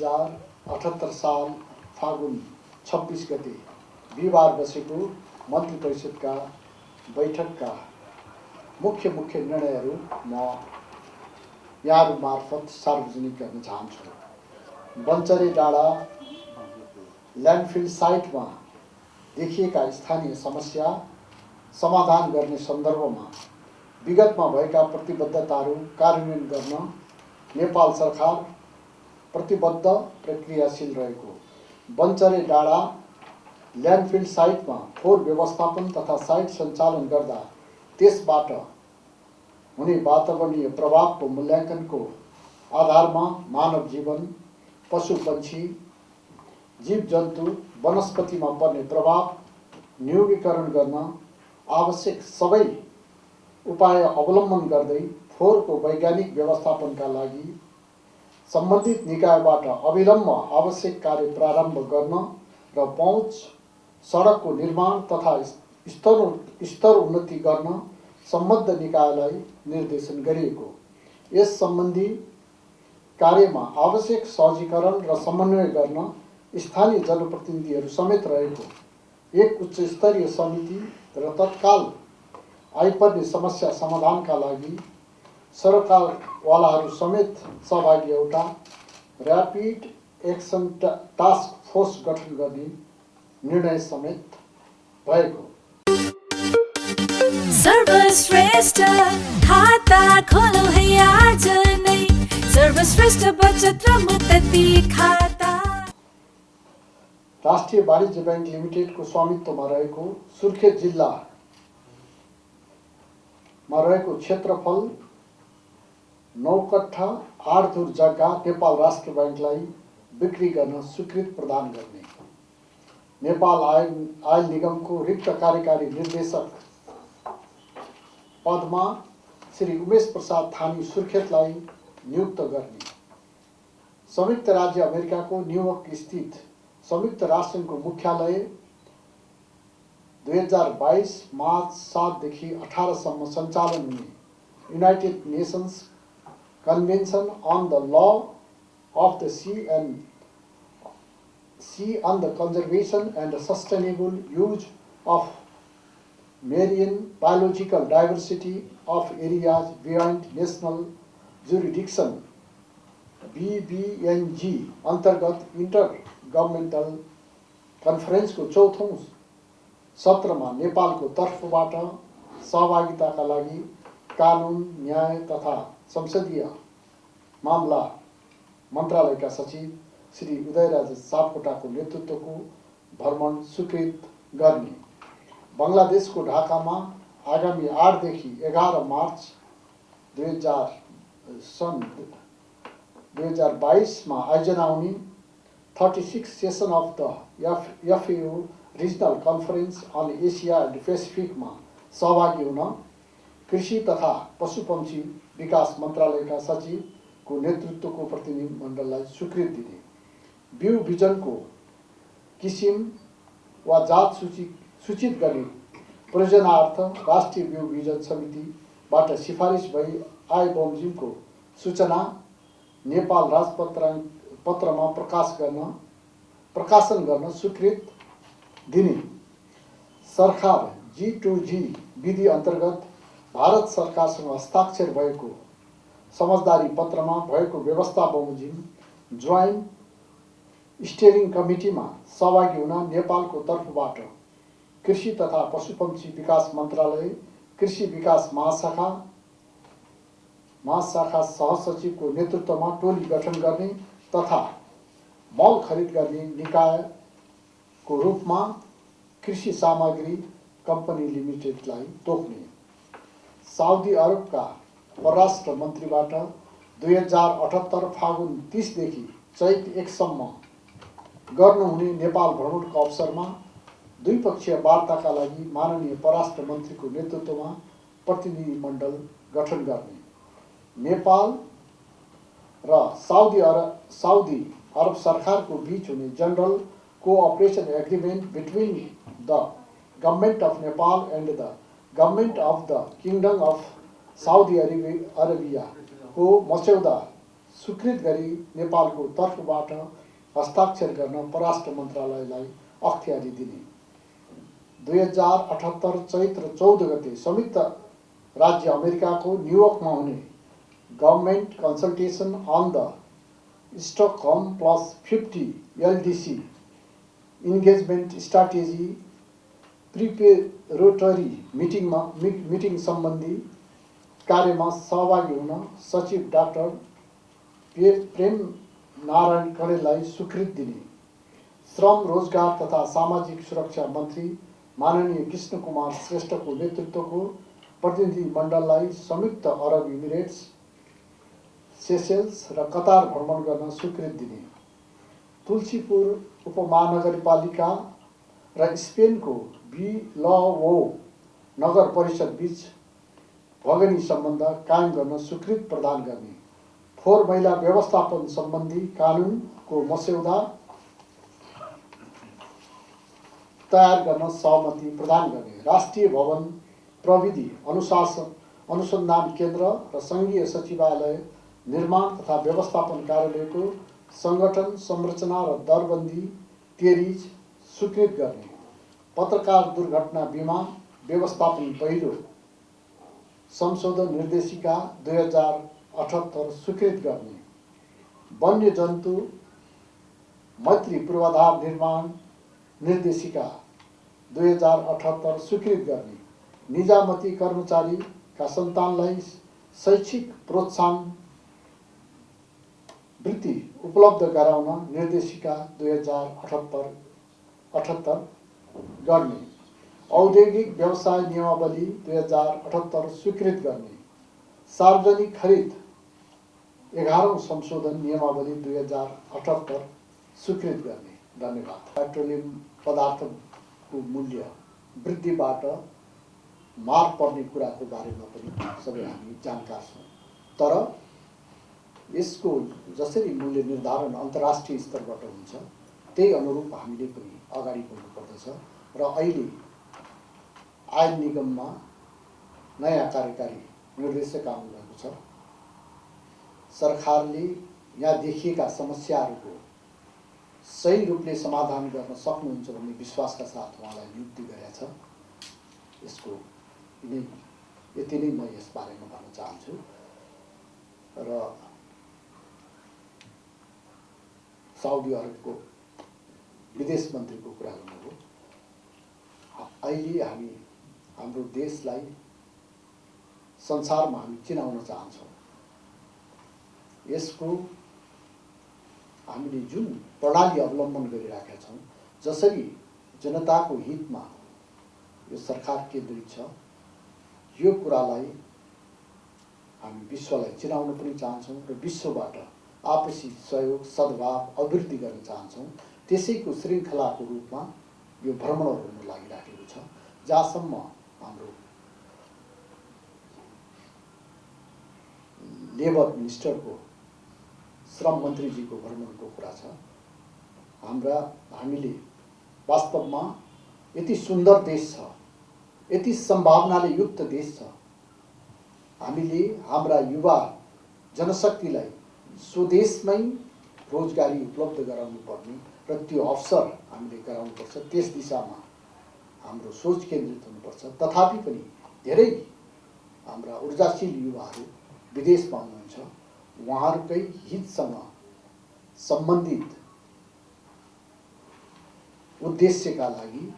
2078 साल फागुन 26 गते बिहिबार बसेको मन्त्री परिषदका बैठकका मुख्य निर्णयहरू म यहाँहरू मार्फत सार्वजनिक गर्न चाहन्छु। बन्चरे डाँडा ल्यान्डफिल साइटमा देखिएका स्थानीय समस्या समाधान गर्ने सन्दर्भमा विगतमा भएका प्रतिबद्धताहरू कार्यान्वयन गर्न नेपाल सरकार प्रतिबद्ध प्रक्रियाशील रहेको, बन्चरे डाँडा ल्यान्डफिल साइटमा फोहोर व्यवस्थापन तथा साइट सञ्चालन गर्दा त्यसबाट हुने वातावरणीय प्रभावको मूल्याङ्कनको आधारमा मानव जीवन, पशु पक्षी, जीव जन्तु, वनस्पतिमा पर्ने प्रभाव न्यूनीकरण गर्न आवश्यक सबै उपाय अवलम्बन गर्दै फोहोरको वैज्ञानिक व्यवस्थापनका लागि सम्बन्धित निकायबाट अविलम्ब आवश्यक कार्य प्रारम्भ गर्न र पहुँच सडकको निर्माण तथा स्तर उन्नति गर्न सम्बद्ध निकायलाई निर्देशन गरिएको। यस सम्बन्धी कार्यमा आवश्यक सहजीकरण र समन्वय गर्न स्थानीय जनप्रतिनिधिहरू समेत रहेको एक उच्च स्तरीय समिति र तत्काल आइपर्ने समस्या समाधानका लागि सरकारवालाहरू समेत सहभागी एउटा ऱ्यापिड एक्सन टास्क फोर्स गठन गर्ने निर्णय समेत भएको। सर्वश्रेष्ठ खाता खोलो है आज नै, सर्वश्रेष्ठ बचत र मुक्ति खाता। राष्ट्रिय वाणिज्य बैंक लिमिटेडको स्वामित्वमा रहेको सुर्खेत जिल्लामा रहेको क्षेत्रफल 9 कट्ठा 8 धुर जग्गा नेपाल राष्ट्र बैंकलाई बिक्री गर्न स्वीकृति प्रदान गर्ने, नेपाल आयल निगमको रिक्त कार्यकारी निर्देशक पदमा श्री उमेश प्रसाद थानी सुर्खेतलाई नियुक्त गर्ने, संयुक्त राज्य अमेरिकाको न्युयोर्क स्थित संयुक्त राष्ट्रसङ्घको मुख्यालय 2022 मार्च 7 देखि 18 सम्म सञ्चालन हुने United Nations convention on the law of the sea on the conservation and the sustainable use of marine biological diversity of areas beyond national jurisdiction BBNG अन्तर्गत इन्टर गभर्मेन्टल कन्फरेन्सको चौथौं सत्रमा नेपालको तर्फबाट सहभागिताका लागि कानुन, न्याय तथा संसदीय मामला मन्त्रालयका सचिव श्री उदयराज सापकोटाको नेतृत्वको भ्रमण स्वीकृत गर्ने, बङ्गलादेशको ढाकामा आगामी 8 देखि 11 मार्च 2022 मा आयोजना हुने 36 session of the FAO regional conference on Asia and पेसिफिकमा सहभागी हुन कृषि तथा पशुपक्षी विकास मन्त्रालयका सचिवको नेतृत्वको प्रतिनिधि मण्डललाई स्वीकृति दिने, बिउ बिजनको किसिम वा जात सूचित गर्ने प्रयोजनार्थ राष्ट्रिय बिउ बिजन समितिबाट सिफारिस भई आए बमोजिमको सूचना नेपाल राजपत्रमा प्रकाशन गर्न स्वीकृति दिने, सरकार G2G विधि अन्तर्गत भारत सरकारसँग हस्ताक्षर भएको समझदारी पत्रमा भएको व्यवस्था बमोजिम जोइन्ट स्टियरिङ कमिटीमा सहभागी हुन नेपालको तर्फबाट कृषि तथा पशुपक्षी विकास मन्त्रालय, कृषि विकास महाशाखा सहसचिवको नेतृत्वमा टोली गठन गर्ने तथा मल खरिद गर्ने निकायको रूपमा कृषि सामग्री कम्पनी लिमिटेडलाई तोक्ने, साउदी अरबका परराष्ट्र मन्त्रीबाट 2078 फागुन 30 देखि चैत 1 सम्म गर्नुहुने नेपाल भ्रमणको अवसरमा द्विपक्षीय वार्ताका लागि माननीय परराष्ट्र मन्त्रीको नेतृत्वमा प्रतिनिधि मण्डल गठन गर्ने, नेपाल र साउदी अरब सरकारको बीच हुने general cooperation agreement between the government of Nepal and the government of the kingdom of Saudi Arabia को मस्यौदा स्वीकृत गरी नेपालको तर्फबाट हस्ताक्षर गर्न परराष्ट्र मन्त्रालयलाई अख्तियारी दिने। 2078 चैत्र 14 गते संयुक्त राज्य अमेरिकाको न्युयोर्कमा हुने government consultation on the Stockholm +50 LDC engagement strategy preparatory meeting सम्बन्धी कार्यमा सहभागी हुन सचिव डाक्टर प्रेम नारायण कणेललाई स्वीकृति दिने। श्रम रोजगार तथा सामाजिक सुरक्षा मन्त्री माननीय कृष्ण कुमार श्रेष्ठको नेतृत्वको प्रतिनिधि मण्डललाई संयुक्त अरब इमिरेट्स, सेसेल्स र कतार भ्रमण गर्न स्वीकृति दिने। तुलसीपुर उपमहानगरपालिका र स्पेनको बिलओ नगर परिषद बीच भगनी सम्बन्ध कायम गर्न स्वीकृति प्रदान गर्ने। फोहोर मैला व्यवस्थापन सम्बन्धी कानुनको मस्यौदा तयार गर्न सहमति प्रदान गर्ने। राष्ट्रिय भवन प्रविधि अनुसन्धान केन्द्र र सङ्घीय सचिवालय निर्माण तथा व्यवस्थापन कार्यालयको सङ्गठन संरचना र दरबन्दी तेरिज स्वीकृत गर्ने। पत्रकार दुर्घटना बिमा व्यवस्थापन पहिलो संशोधन निर्देशिका 2078 स्वीकृत गर्ने। वन्य जन्तु मैत्री पूर्वाधार निर्माण निर्देशिका 2078 स्वीकृत गर्ने। निजामती कर्मचारीका सन्तानलाई शैक्षिक प्रोत्साहन वृत्ति उपलब्ध गराउन निर्देशिका 2078 गर्ने। औद्योगिक व्यवसाय नियमावली 2078 स्वीकृत गर्ने। सार्वजनिक खरिद 11औं संशोधन नियमावली 2078 स्वीकृत गर्ने। धन्यवाद। पेट्रोलियम पदार्थको मूल्य वृद्धिबाट मार पर्ने कुराको बारेमा पनि सबै हामी जानकार छौँ, तर यसको जसरी मूल्य निर्धारण अन्तर्राष्ट्रिय स्तरबाट हुन्छ त्यही अनुरूप हामीले पनि अगाडि बढ्नुपर्दछ र अहिले आयल निगममा नयाँ कार्यकारी निर्देशक आउनुभएको छ। सरकारले यहाँ देखिएका समस्याहरूको सही रूपले समाधान गर्न सक्नुहुन्छ भन्ने विश्वासका साथ उहाँलाई नियुक्ति गरेका छ। यसको यति नै म यस बारेमा भन्न चाहन्छु। र साउदी अरबको विदेश मन्त्रीको कुरा गर्नुभयो। अहिले हामी हाम्रो देशलाई संसारमा हामी चिनाउन चाहन्छौँ। यसको हामीले जुन प्रणाली अवलम्बन गरिरहेका छौँ, जसरी जनताको हितमा यो सरकार केन्द्रित छ, यो कुरालाई हामी विश्वलाई चिनाउन पनि चाहन्छौँ र विश्वबाट आपसी सहयोग सद्भाव अभिवृद्धि गर्न चाहन्छौँ। त्यसैको श्रृङ्खलाको रूपमा यो भ्रमणहरू हुन लागिराखेको छ। जहाँसम्म हाम्रो लेबर मिनिस्टरको श्रम मन्त्रीजीको भ्रमणको कुरा छ, हामीले वास्तवमा यति सुन्दर देश छ, यति सम्भावनाले युक्त देश छ। हामीले हाम्रा युवा जनशक्तिलाई स्वदेशमै रोजगारी उपलब्ध गराउनु पर्ने र त्यो अवसर हामीले गराउनुपर्छ। त्यस दिशामा हाम्रो सोच केन्द्रित हुनुपर्छ। तथापि पनि धेरै हाम्रा ऊर्जाशील युवाहरू विदेशमा हुनुहुन्छ। उहाँहरूकै हितसँग सम्बन्धित उद्देश्यका लागि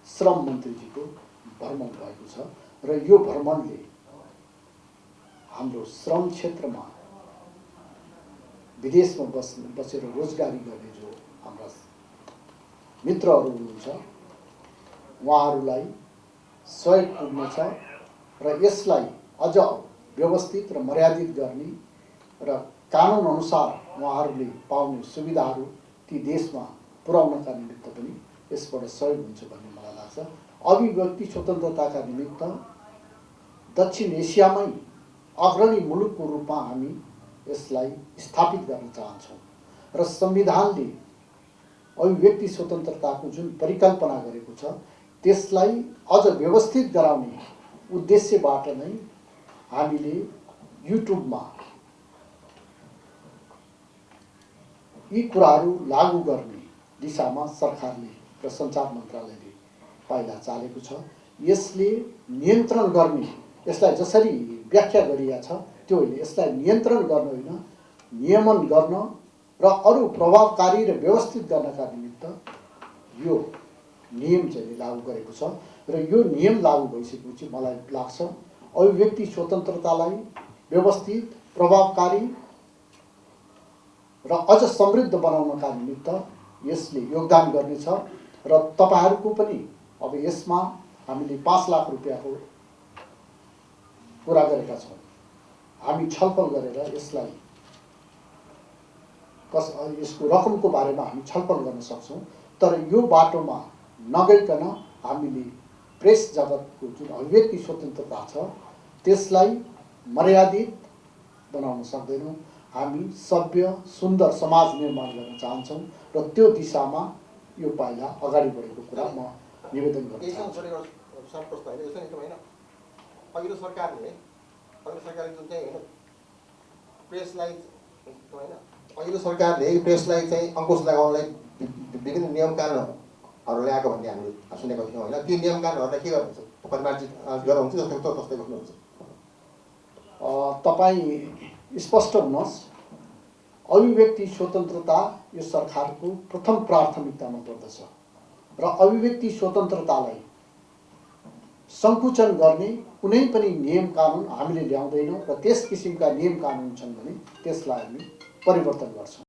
श्रम मन्त्रीजीको भ्रमण भएको छ र यो भ्रमणले हाम्रो श्रम क्षेत्रमा विदेशमा बसेर रोजगारी गर्ने जो हाम्रा मित्रहरू हुनुहुन्छ उहाँहरूलाई सहयोग पुग्नेछ र यसलाई अझ व्यवस्थित र मर्यादित गर्ने र कानुन अनुसार उहाँहरूले पाउने सुविधाहरू ती देशमा पुर्याउनका निमित्त पनि यसबाट सहयोग हुन्छ भन्ने मलाई लाग्छ। अभिव्यक्ति स्वतन्त्रताका निमित्त दक्षिण एसियामै अग्रणी मुलुकको रूपमा हामी यसलाई स्थापित गर्न चाहन्छौँ र संविधानले अभिव्यक्ति स्वतन्त्रताको जुन परिकल्पना गरेको छ त्यसलाई अझ व्यवस्थित गराउने उद्देश्यबाट नै हामीले युट्युबमा यी कुराहरू लागू गर्ने दिशामा सरकारले र सञ्चार मन्त्रालयले पाइला चालेको छ। यसले नियन्त्रण गर्ने, यसलाई जसरी व्याख्या गरिएको छ त्यो होइन, यसलाई नियन्त्रण गर्न होइन, नियमन गर्न र अरू प्रभावकारी र व्यवस्थित गर्नका निमित्त यो नियम चाहिँ लागू गरेको छ। र यो नियम लागू भइसकेपछि मलाई लाग्छ अभिव्यक्ति स्वतन्त्रतालाई व्यवस्थित, प्रभावकारी र अझ समृद्ध बनाउनका निमित्त यसले योगदान गर्नेछ। र तपाईहरूको पनि अब यसमा हामीले 5 लाख रुपियाँको कुरा गरेका छौँ। हामी छलफल गरेर यसलाई यसको रकमको बारेमा हामी छलफल गर्न सक्छौँ। तर यो बाटोमा नगइकन हामीले प्रेस जगतको जुन अभिव्यक्ति स्वतन्त्रता छ त्यसलाई मर्यादित बनाउन सक्दैनौँ। हामी सभ्य सुन्दर समाज निर्माण गर्न चाहन्छौँ र त्यो दिशामा यो पाइला अगाडि बढेको कुरा म निवेदन गर्न चाहन्छु। अघिल्लो सरकारले जुन चाहिँ होइन प्रेसलाई होइन अघिल्लो सरकारले प्रेसलाई चाहिँ अङ्कुश लगाउनलाई विभिन्न नियम कानुनहरू ल्याएको भन्ने हामीले सुनेको थियौँ होइन। त्यो नियम कानुनहरूलाई के गर्नुहुन्छ, परिमार्जित गर्नुहुन्छ जस्तै गर्नुहुन्छ? तपाईँ स्पष्ट हुनुहोस्, अभिव्यक्ति स्वतन्त्रता यो सरकारको प्रथम प्राथमिकतामा पर्दछ र अभिव्यक्ति स्वतन्त्रतालाई सङ्कुचन गर्ने कुनै पनि नियम कानुन हामीले ल्याउँदैनौँ र त्यस किसिमका नियम कानुन छन् भने त्यसलाई हामी परिवर्तन गर्छौँ।